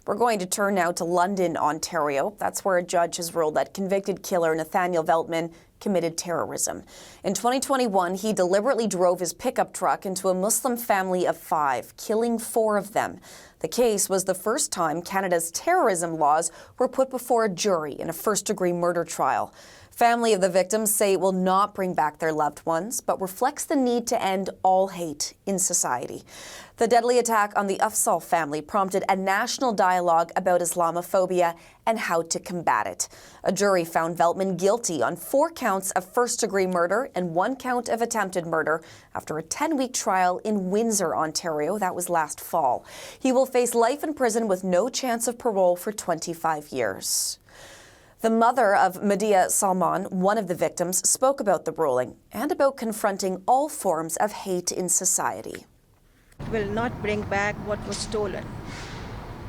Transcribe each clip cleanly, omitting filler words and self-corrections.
We're going to turn now to London, Ontario. That's where a judge has ruled that convicted killer Nathaniel Veltman committed terrorism. In 2021, he deliberately drove his pickup truck into a Muslim family of 5, killing 4 of them. The case was the first time Canada's terrorism laws were put before a jury in a first-degree murder trial. Family of the victims say it will not bring back their loved ones, but reflects the need to end all hate in society. The deadly attack on the Afzaal family prompted a national dialogue about Islamophobia and how to combat it. A jury found Veltman guilty on 4 counts of first-degree murder and 1 count of attempted murder after a 10-week trial in Windsor, Ontario. That was last fall. He will face life in prison with no chance of parole for 25 years. The mother of Medea Salman, one of the victims, spoke about the ruling and about confronting all forms of hate in society. It will not bring back what was stolen.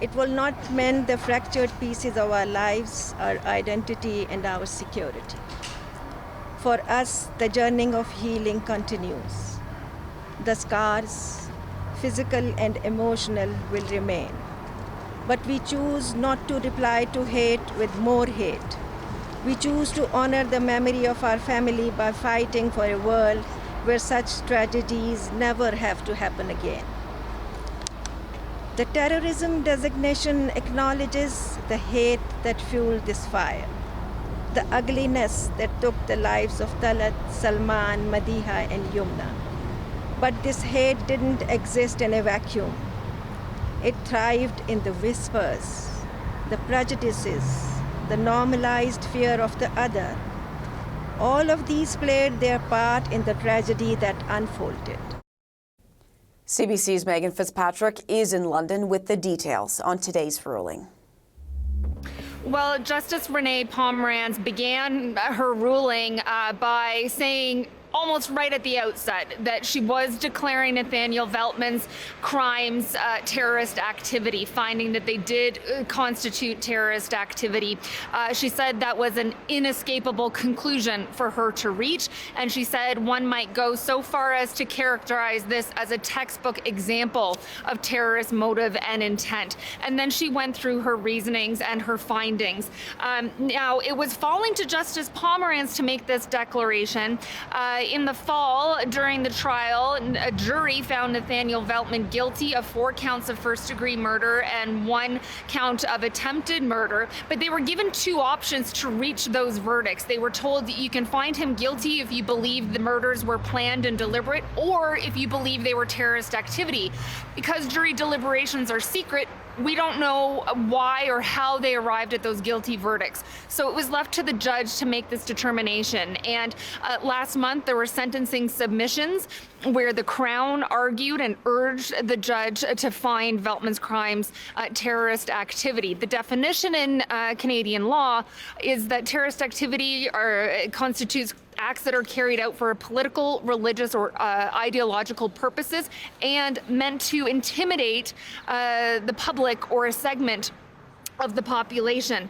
It will not mend the fractured pieces of our lives, our identity, and our security. For us, the journey of healing continues. The scars, physical and emotional, will remain. But we choose not to reply to hate with more hate. We choose to honor the memory of our family by fighting for a world where such tragedies never have to happen again. The terrorism designation acknowledges the hate that fueled this fire, the ugliness that took the lives of Talat, Salman, Madiha, and Yumna. But this hate didn't exist in a vacuum. It thrived in the whispers, the prejudices, the normalized fear of the other. All of these played their part in the tragedy that unfolded. CBC's Megan Fitzpatrick is in London with the details on today's ruling. Well, Justice Renee Pomerantz began her ruling by saying almost right at the outset that she was declaring Nathaniel Veltman's crimes terrorist activity, finding that they did constitute terrorist activity. She said that was an inescapable conclusion for her to reach, and she said one might go so far as to characterize this as a textbook example of terrorist motive and intent. And then she went through her reasonings and her findings. Now, it was falling to Justice Pomerantz to make this declaration. In the fall, during the trial, a jury found Nathaniel Veltman guilty of 4 counts of first-degree murder and 1 count of attempted murder, but they were given 2 options to reach those verdicts. They were told that you can find him guilty if you believe the murders were planned and deliberate, or if you believe they were terrorist activity. Because jury deliberations are secret, we don't know why or how they arrived at those guilty verdicts. So it was left to the judge to make this determination. And last month, there were sentencing submissions where the Crown argued and urged the judge to find Veltman's crimes terrorist activity. The definition in Canadian law is that terrorist activity constitutes acts that are carried out for political, religious, or ideological purposes and meant to intimidate the public or a segment of the population.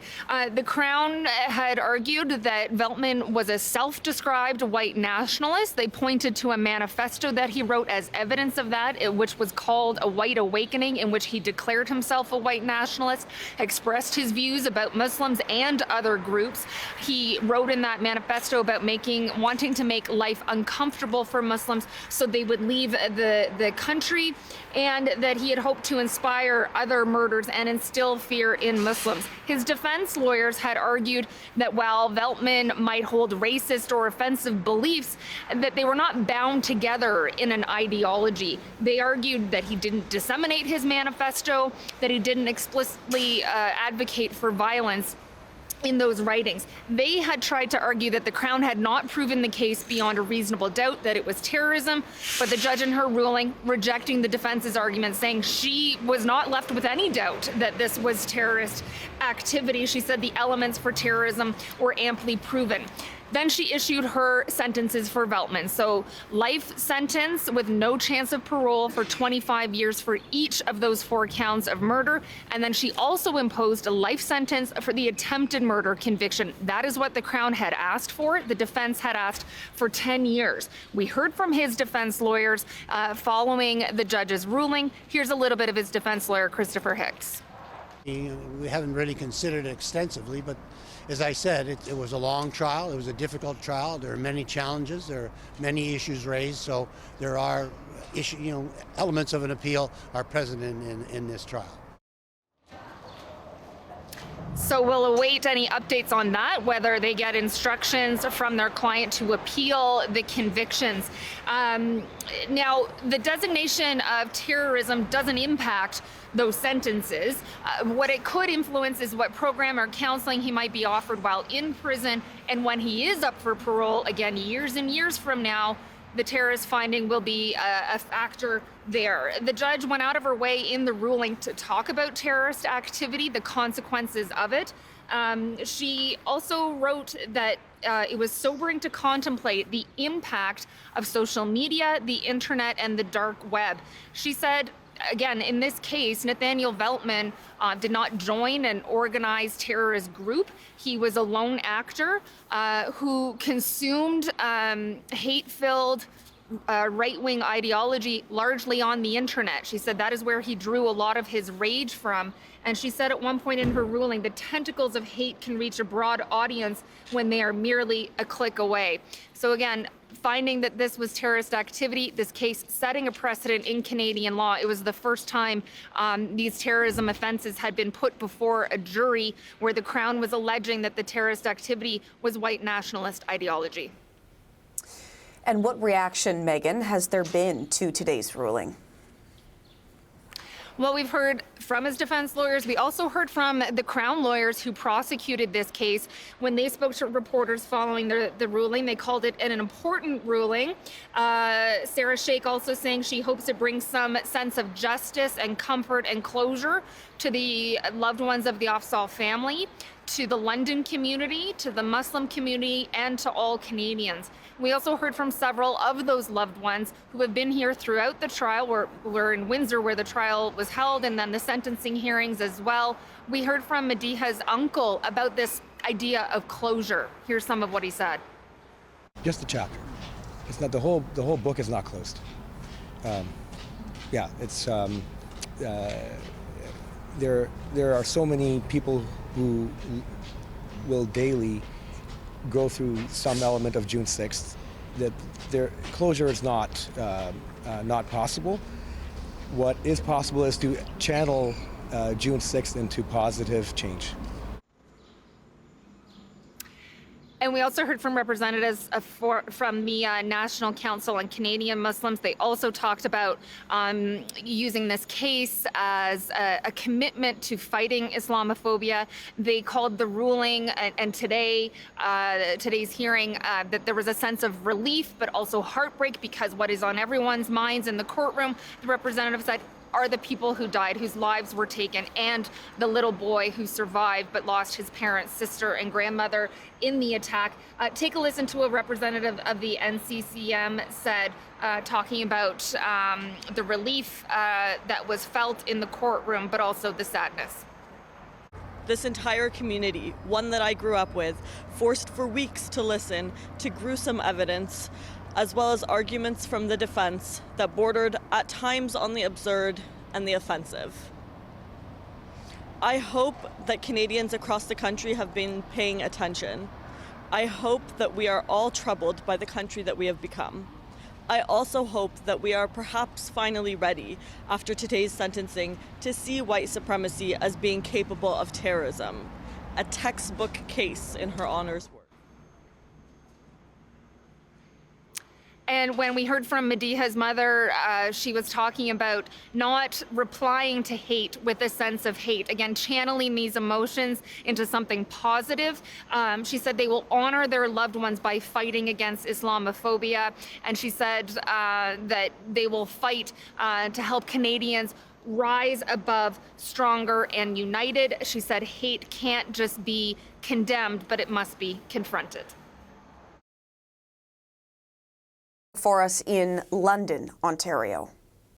The Crown had argued that Veltman was a self-described white nationalist. They pointed to a manifesto that he wrote as evidence of that, which was called A White Awakening, in which he declared himself a white nationalist, expressed his views about Muslims and other groups. He wrote in that manifesto about wanting to make life uncomfortable for Muslims so they would leave the country, and that he had hoped to inspire other murders and instill fear in Muslims. His defense lawyers had argued that while Veltman might hold racist or offensive beliefs, that they were not bound together in an ideology. They argued that he didn't disseminate his manifesto, that he didn't explicitly advocate for violence in those writings. They had tried to argue that the Crown had not proven the case beyond a reasonable doubt that it was terrorism, but the judge in her ruling rejecting the defense's argument, saying she was not left with any doubt that this was terrorist activity. She said the elements for terrorism were amply proven. Then she issued her sentences for Veltman. So life sentence with no chance of parole for 25 years for each of those 4 counts of murder. And then she also imposed a life sentence for the attempted murder conviction. That is what the Crown had asked for. The defense had asked for 10 years. We heard from his defense lawyers following the judge's ruling. Here's a little bit of his defense lawyer, Christopher Hicks. We haven't really considered it extensively, but as I said, it was a long trial. It was a difficult trial. There are many challenges. There are many issues raised. So there are elements of an appeal are present in this trial. So we'll await any updates on that, whether they get instructions from their client to appeal the convictions. Now, the designation of terrorism doesn't impact those sentences. What it could influence is what program or counseling he might be offered while in prison, and when he is up for parole, again, years and years from now, the terrorist finding will be a factor there. The judge went out of her way in the ruling to talk about terrorist activity, the consequences of it. She also wrote that it was sobering to contemplate the impact of social media, the internet, and the dark web. She said, again, in this case, Nathaniel Veltman did not join an organized terrorist group. He was a lone actor who consumed hate-filled right-wing ideology largely on the internet. She said that is where he drew a lot of his rage from. And she said at one point in her ruling, the tentacles of hate can reach a broad audience when they are merely a click away. So again, finding that this was terrorist activity, this case setting a precedent in Canadian law. It was the first time these terrorism offenses had been put before a jury where the Crown was alleging that the terrorist activity was white nationalist ideology. And what reaction, Megan, has there been to today's ruling? Well, we've heard from his defense lawyers. We also heard from the Crown lawyers who prosecuted this case. When they spoke to reporters following the ruling, they called it an important ruling. Sarah Sheikh also saying she hopes it brings some sense of justice and comfort and closure to the loved ones of the Afzaal family, to the London community, to the Muslim community, and to all Canadians. We also heard from several of those loved ones who have been here throughout the trial. We're in Windsor where the trial was held, and then the sentencing hearings as well. We heard from Madiha's uncle about this idea of closure. Here's some of what he said. Just a chapter. It's not the whole book is not closed. There are so many people who will daily go through some element of June 6th that their closure is not possible. What is possible is to channel June 6th into positive change. And we also heard from representatives from the National Council on Canadian Muslims. They also talked about using this case as a commitment to fighting Islamophobia. They called the ruling and today's hearing that there was a sense of relief, but also heartbreak, because what is on everyone's minds in the courtroom, the representative said, are the people who died, whose lives were taken, and the little boy who survived but lost his parents, sister, and grandmother in the attack. Take a listen to what a representative of the NCCM said, talking about the relief that was felt in the courtroom, but also the sadness. This entire community, one that I grew up with, forced for weeks to listen to gruesome evidence, as well as arguments from the defense that bordered at times on the absurd and the offensive. I hope that Canadians across the country have been paying attention. I hope that we are all troubled by the country that we have become. I also hope that we are perhaps finally ready, after today's sentencing, to see white supremacy as being capable of terrorism, a textbook case in Her Honour's work. And when we heard from Madiha's mother, she was talking about not replying to hate with a sense of hate. Again, channeling these emotions into something positive. She said they will honor their loved ones by fighting against Islamophobia. And she said that they will fight to help Canadians rise above, stronger and united. She said hate can't just be condemned, but it must be confronted. For us in London, Ontario.